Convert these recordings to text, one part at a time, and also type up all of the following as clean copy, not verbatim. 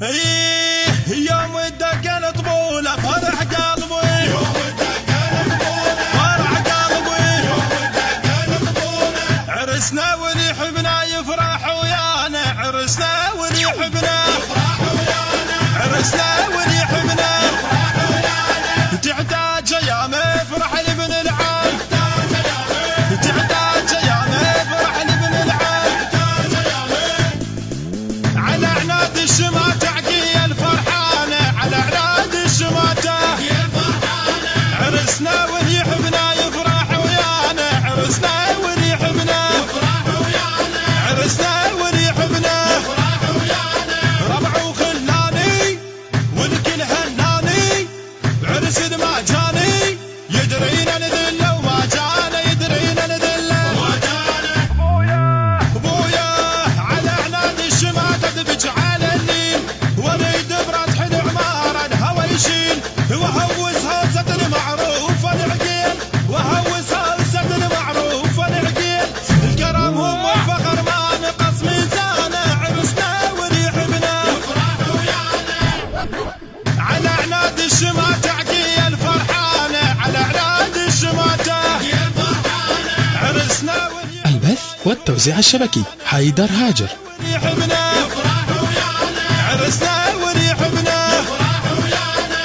ايه يوم الدقن طبوله فرح قلبي، يوم الدقن طبوله فرح قلبي، يوم الدقن طبوله عرسنا واللي يحبنا يفرح ويانا، عرسنا واللي يحبنا يفرح ويانا، عرسنا واللي يحبنا يفرح ويانا. تحتاج ايام افرح لابن العام، تحتاج ايام افرح لابن العام، تحتاج ايام على عناد الشماتة عقي الفرحانة، على عناد الشماتة عقي الفرحانة. عرسنا واللي يحبنا يفرح ويانا، عرسنا واللي يحبنا يفرح ويانا، عرسنا واللي يحبنا يفرح ويانا. ربع وخلاني والكل هناني، عرس ما جاني يدرينا نذله وما جانا، يدرينا نذله وما جانا. ابويا على عناد الشماتة دبج على النيل، وليد براتحل عمارا الهوى يشيل، وهوس هوسة المعروف العقيل، وهوس هوسة المعروف العقيل. الكرم هم والفخر ما نقص ميزانه، عرسنا واللي يحبنا يفرح ويانا. على عناد الشماتة عقي الفرحانة، على عناد الشماتة عقي الفرحانة. عرسنا البث والتوزيع الشبكي حيدر هاجر. واللي يحبنا يفرح ويانا، عرسنا واللي يحبنا يفرح ويانا.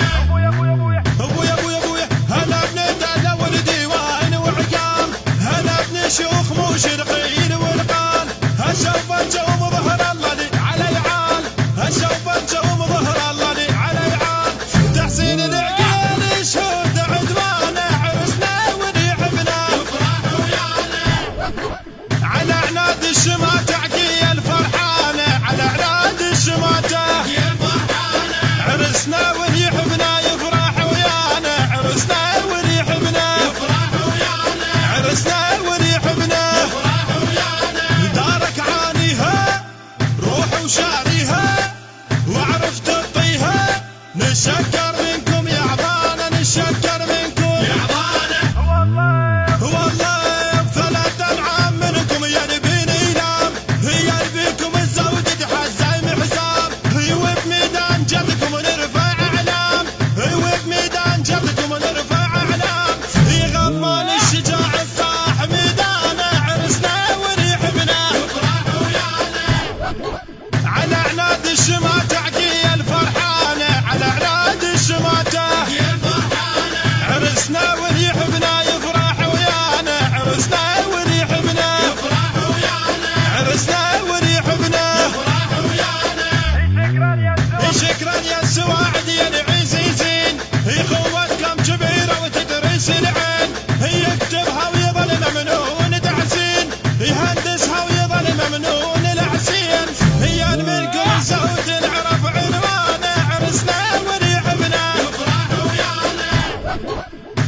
ابويا ابويا ابويا هلا بندلة والديوان وعقام، هلا بن شيوخ مشرقين والقان، هالشوف الجوم ظهر الله لي على يعان، هالشوف الجوم ظهر الله لي على يعان. تحسين العقيل شهود عدوانه، عرسنا واللي يحبنا يفرح ويانا. على عناد الشماتة عقي الفرحانة، على عناد الشماتة عقي الفرحانة. عرسنا واللي يحبنا يفرح ويانا، عرسنا واللي يحبنا يفرح ويانا، عرسنا واللي يحبنا يفرح ويانا. دارك عانيها روح وشاريها، وعرفت تطيها، نشكر منكم يا عبانا، نشكر منكم يا عبانا. والله بثلاث انعام منكم يا نبيني ينام، هي نبيكم الزود تحزم حزام، هي وبميدان جدكم نرفع اعلام، هي وبميدان جدكم نرفع اعلام. هي غضبان الشجاع الصاح ميدانه، عرسنا واللي يحبنا يفرح ويانا. على عناد الشماتة عقي الفرحانة، على عناد الشماتة عقي الفرحانة. عرسنا واللي يحبنا يفرح ويانا، عرسنا واللي يحبنا يفرح ويانا، عرسنا واللي يحبنا يفرح ويانا. شكرا يا السواعد يا العزيزين، هي خوتكم كبيرة وتدرس العين، هي يكتبها ويظل ممنون تعسين، يهندسها ويظل ممنون العسين. هي منكم الزود العرف عنوانه، عرسنا واللي يحبنا يفرح ويانا.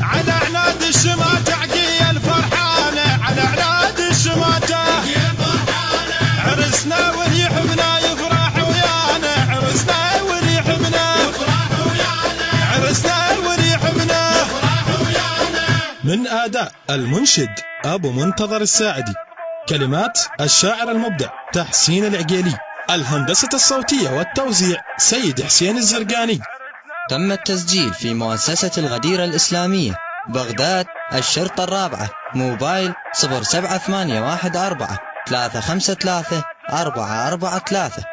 على عناد الشماتة عقي الفرحانة، على عناد الشماتة عقي الفرحانة. عرسنا واللي يحبنا يفرح ويانا، عرسنا واللي يحبنا يفرح ويانا، عرسنا واللي يحبنا يفرح ويانا. من أداء المنشد أبو منتظر الساعدي، كلمات الشاعر المبدع تحسين العقيلي، الهندسة الصوتية والتوزيع سيد حسين الزرقاني. تم التسجيل في مؤسسة الغديرة الإسلامية بغداد الشرطة الرابعة. موبايل 07814 353 443.